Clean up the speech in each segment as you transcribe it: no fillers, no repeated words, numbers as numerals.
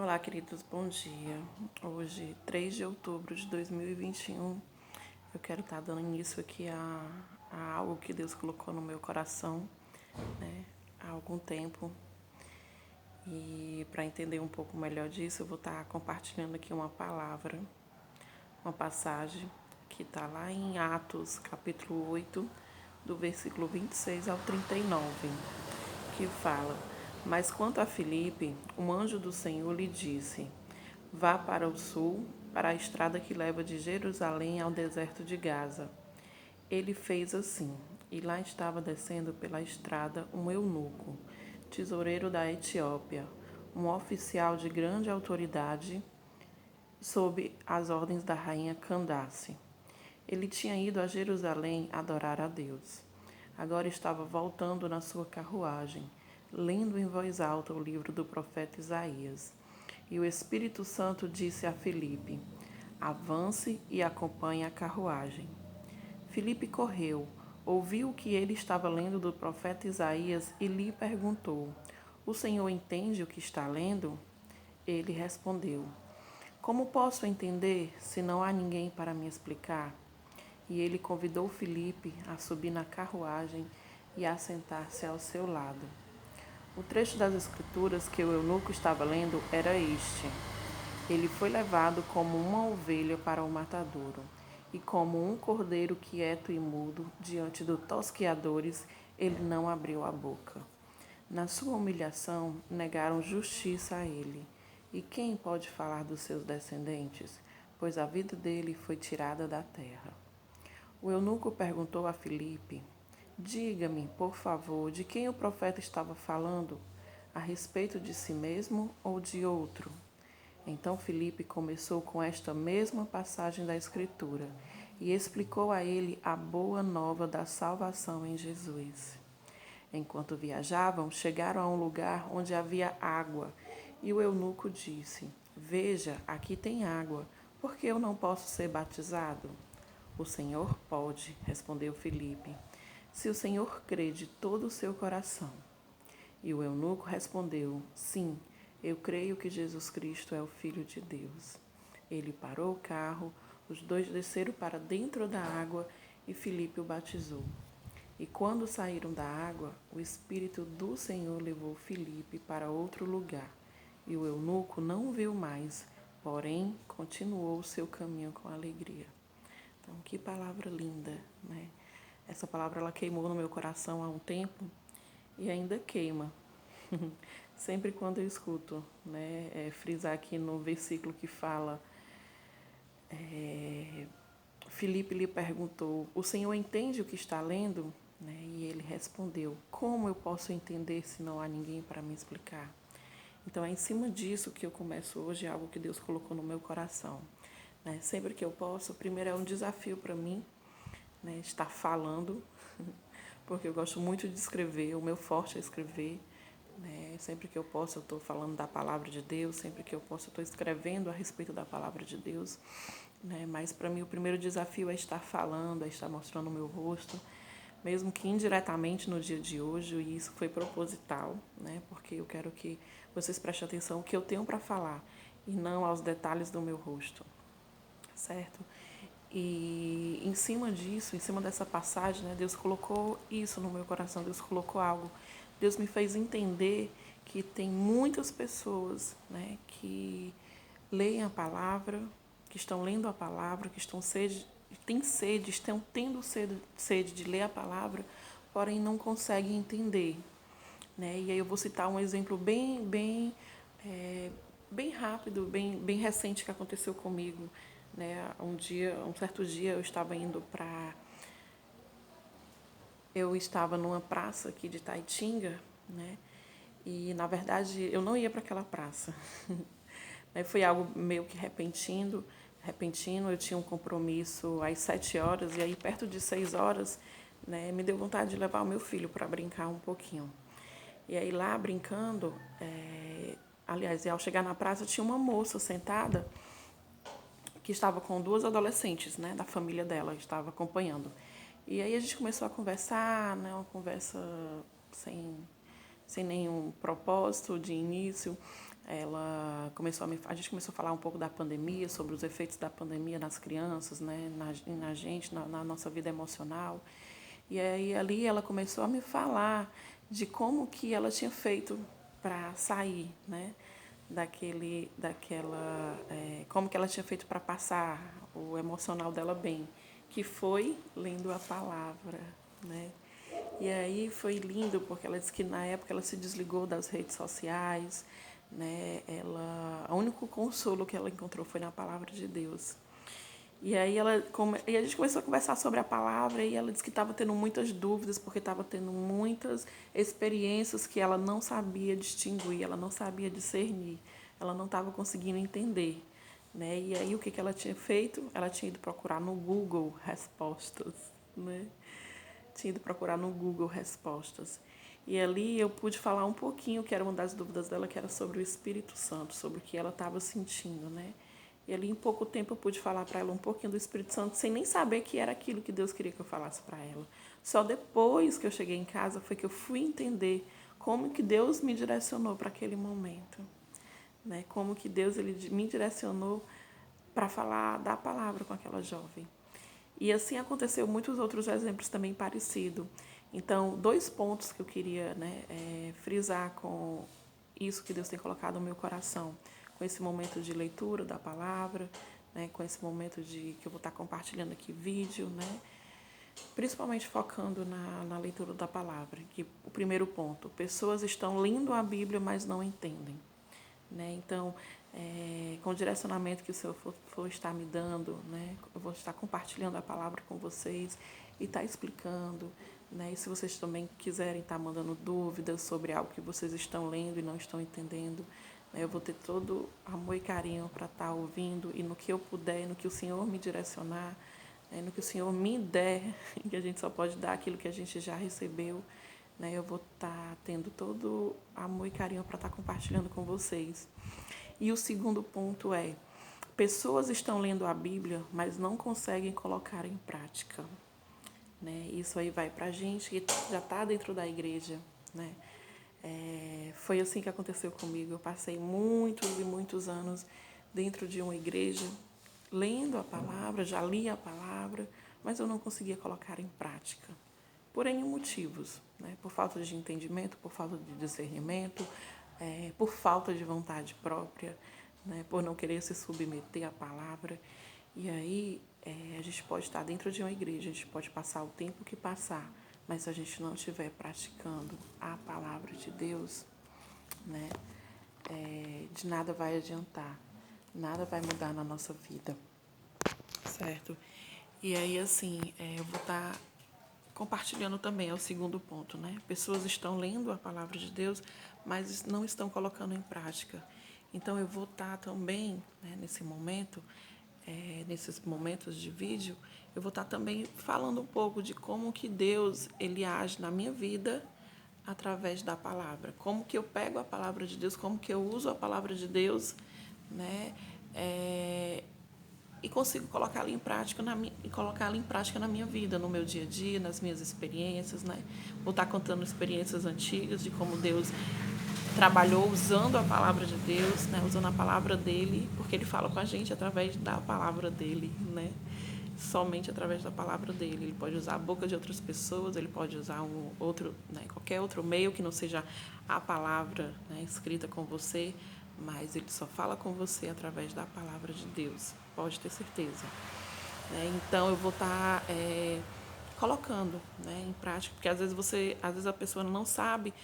Olá, queridos, bom dia. Hoje, 3 de outubro de 2021, eu quero estar dando início aqui a algo que Deus colocou no meu coração, há algum tempo. E para entender um pouco melhor disso, eu vou estar compartilhando aqui uma palavra, uma passagem que está lá em Atos, capítulo 8, do versículo 26 ao 39, que fala: Mas quanto a Filipe, um anjo do Senhor lhe disse: Vá para o sul, para a estrada que leva de Jerusalém ao deserto de Gaza. Ele fez assim, e lá estava descendo pela estrada um eunuco, tesoureiro da Etiópia, um oficial de grande autoridade, sob as ordens da rainha Candace. Ele tinha ido a Jerusalém adorar a Deus. Agora estava voltando na sua carruagem, lendo em voz alta o livro do profeta Isaías. E o Espírito Santo disse a Filipe: Avance e acompanhe a carruagem. Filipe correu, ouviu o que ele estava lendo do profeta Isaías e lhe perguntou: O senhor entende o que está lendo? Ele respondeu: Como posso entender se não há ninguém para me explicar? E ele convidou Filipe a subir na carruagem e a sentar-se ao seu lado. O trecho das Escrituras que o eunuco estava lendo era este: Ele foi levado como uma ovelha para o matadouro, e como um cordeiro quieto e mudo diante dos tosqueadores, ele não abriu a boca. Na sua humilhação, negaram justiça a ele. E quem pode falar dos seus descendentes? Pois a vida dele foi tirada da terra. O eunuco perguntou a Filipe: Diga-me, por favor, de quem o profeta estava falando? A respeito de si mesmo ou de outro? Então Filipe começou com esta mesma passagem da Escritura e explicou a ele a boa nova da salvação em Jesus. Enquanto viajavam, chegaram a um lugar onde havia água, e o eunuco disse: Veja, aqui tem água, por que eu não posso ser batizado? O Senhor pode, respondeu Filipe, se o Senhor crê de todo o seu coração. E o eunuco respondeu: Sim, eu creio que Jesus Cristo é o Filho de Deus. Ele parou o carro, os dois desceram para dentro da água e Filipe o batizou. E quando saíram da água, o Espírito do Senhor levou Filipe para outro lugar. E o eunuco não o viu mais, porém continuou o seu caminho com alegria. Então, que palavra linda, né? Essa palavra ela queimou no meu coração há um tempo e ainda queima. Sempre quando eu escuto, né, frisar aqui no versículo que fala, Filipe lhe perguntou: O Senhor entende o que está lendo? Né? E ele respondeu: Como eu posso entender se não há ninguém para me explicar? Então é em cima disso que eu começo hoje, algo que Deus colocou no meu coração. Né? Sempre que eu posso, primeiro é um desafio para mim, né, estar falando, porque eu gosto muito de escrever, o meu forte é escrever. Né? Sempre que eu posso, eu estou falando da palavra de Deus, sempre que eu posso, eu estou escrevendo a respeito da palavra de Deus. Né? Mas para mim o primeiro desafio é estar falando, é estar mostrando o meu rosto, mesmo que indiretamente no dia de hoje, e isso foi proposital, né? Porque eu quero que vocês prestem atenção no que eu tenho para falar e não aos detalhes do meu rosto, certo? E em cima disso, em cima dessa passagem, né, Deus colocou isso no meu coração, Deus colocou algo. Deus me fez entender que tem muitas pessoas, né, que leem a palavra, que estão lendo a palavra, que têm sede, estão tendo sede de ler a palavra, porém não conseguem entender. Né? E aí eu vou citar um exemplo bem rápido, bem recente que aconteceu comigo. Né? Um certo dia eu estava numa praça aqui de Taitinga, né? E na verdade eu não ia para aquela praça. Foi algo meio que repentino. Eu tinha um compromisso às 7 horas e aí perto de 6 horas, né, me deu vontade de levar o meu filho para brincar um pouquinho. E aí lá brincando, aliás, ao chegar na praça tinha uma moça sentada que estava com duas adolescentes, né, da família dela, estava acompanhando. E aí a gente começou a conversar, né, uma conversa sem nenhum propósito de início. A gente começou a falar um pouco da pandemia, sobre os efeitos da pandemia nas crianças, né, na gente, na nossa vida emocional. E aí ali ela começou a me falar de como que ela tinha feito para sair, né, como que ela tinha feito para passar o emocional dela bem, que foi lendo a palavra, né? E aí foi lindo porque ela disse que na época ela se desligou das redes sociais, né? O único consolo que ela encontrou foi na palavra de Deus. E aí e a gente começou a conversar sobre a palavra e ela disse que estava tendo muitas dúvidas porque estava tendo muitas experiências que ela não sabia distinguir, ela não sabia discernir, ela não estava conseguindo entender, né? E aí o que ela tinha feito? Ela tinha ido procurar no Google respostas, né? Tinha ido procurar no Google respostas. E ali eu pude falar um pouquinho, que era uma das dúvidas dela, que era sobre o Espírito Santo, sobre o que ela estava sentindo, né? E ali em pouco tempo eu pude falar para ela um pouquinho do Espírito Santo, sem nem saber que era aquilo que Deus queria que eu falasse para ela. Só depois que eu cheguei em casa foi que eu fui entender como que Deus me direcionou para aquele momento, né? Como que Deus me direcionou para falar da palavra com aquela jovem. E assim aconteceu muitos outros exemplos também parecidos. Então, 2 pontos que eu queria, né, frisar com isso que Deus tem colocado no meu coração, com esse momento de leitura da palavra, né, com esse momento que eu vou estar compartilhando aqui vídeo, né, principalmente focando na leitura da palavra. Que o primeiro ponto, pessoas estão lendo a Bíblia, mas não entendem. Né? Então, com o direcionamento que o Senhor for estar me dando, né? Eu vou estar compartilhando a palavra com vocês e estar explicando. Né? E se vocês também quiserem estar mandando dúvidas sobre algo que vocês estão lendo e não estão entendendo, né? Eu vou ter todo amor e carinho para estar ouvindo e no que eu puder, no que o Senhor me direcionar, né? No que o Senhor me der, que a gente só pode dar aquilo que a gente já recebeu, né? Eu vou estar tendo todo amor e carinho para estar compartilhando com vocês. E o segundo ponto é, pessoas estão lendo a Bíblia, mas não conseguem colocar em prática. Né? Isso aí vai para a gente que já está dentro da igreja. Né? Foi assim que aconteceu comigo. Eu passei muitos e muitos anos dentro de uma igreja, lendo a palavra, já li a palavra, mas eu não conseguia colocar em prática. Por N motivos, né? Por falta de entendimento, por falta de discernimento, por falta de vontade própria, né? Por não querer se submeter à palavra. E aí a gente pode estar dentro de uma igreja, a gente pode passar o tempo que passar, mas se a gente não estiver praticando a palavra de Deus, né? De nada vai adiantar, nada vai mudar na nossa vida, certo? E aí, assim, eu vou estar compartilhando também, é o segundo ponto, né? Pessoas estão lendo a palavra de Deus, mas não estão colocando em prática. Então, eu vou estar também, né, nesses momentos de vídeo, eu vou estar também falando um pouco de como que Deus, ele age na minha vida através da palavra. Como que eu pego a palavra de Deus, como que eu uso a palavra de Deus, né? E consigo colocá-la em prática na minha vida, no meu dia a dia, nas minhas experiências, né? Vou estar contando experiências antigas de como Deus trabalhou usando a palavra de Deus, né? Usando a palavra dele, porque ele fala com a gente através da palavra dele, né? Somente através da palavra dele. Ele pode usar a boca de outras pessoas, ele pode usar né, qualquer outro meio que não seja a palavra, né, escrita com você, mas ele só fala com você através da palavra de Deus. Pode ter certeza. Então eu vou estar colocando, né, em prática, porque às vezes a pessoa não sabe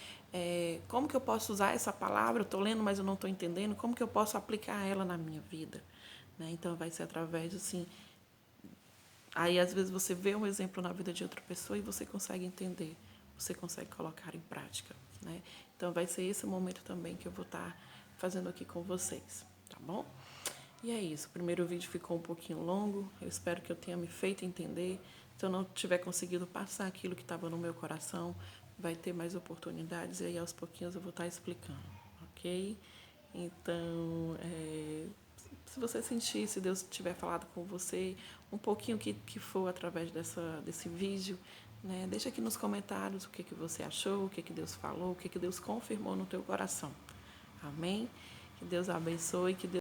como que eu posso usar essa palavra. Eu estou lendo, mas eu não estou entendendo. Como que eu posso aplicar ela na minha vida? Né? Então vai ser através assim. Aí, às vezes, você vê um exemplo na vida de outra pessoa e você consegue entender, você consegue colocar em prática, né? Então, vai ser esse momento também que eu vou estar fazendo aqui com vocês, tá bom? E é isso, o primeiro vídeo ficou um pouquinho longo, eu espero que eu tenha me feito entender. Se eu não tiver conseguido passar aquilo que estava no meu coração, vai ter mais oportunidades e aí, aos pouquinhos, eu vou estar explicando, ok? Então, se você sentir, se Deus tiver falado com você, um pouquinho que for através desse vídeo, né? Deixa aqui nos comentários o que você achou, o que Deus falou, o que Deus confirmou no teu coração. Amém? Que Deus abençoe, que Deus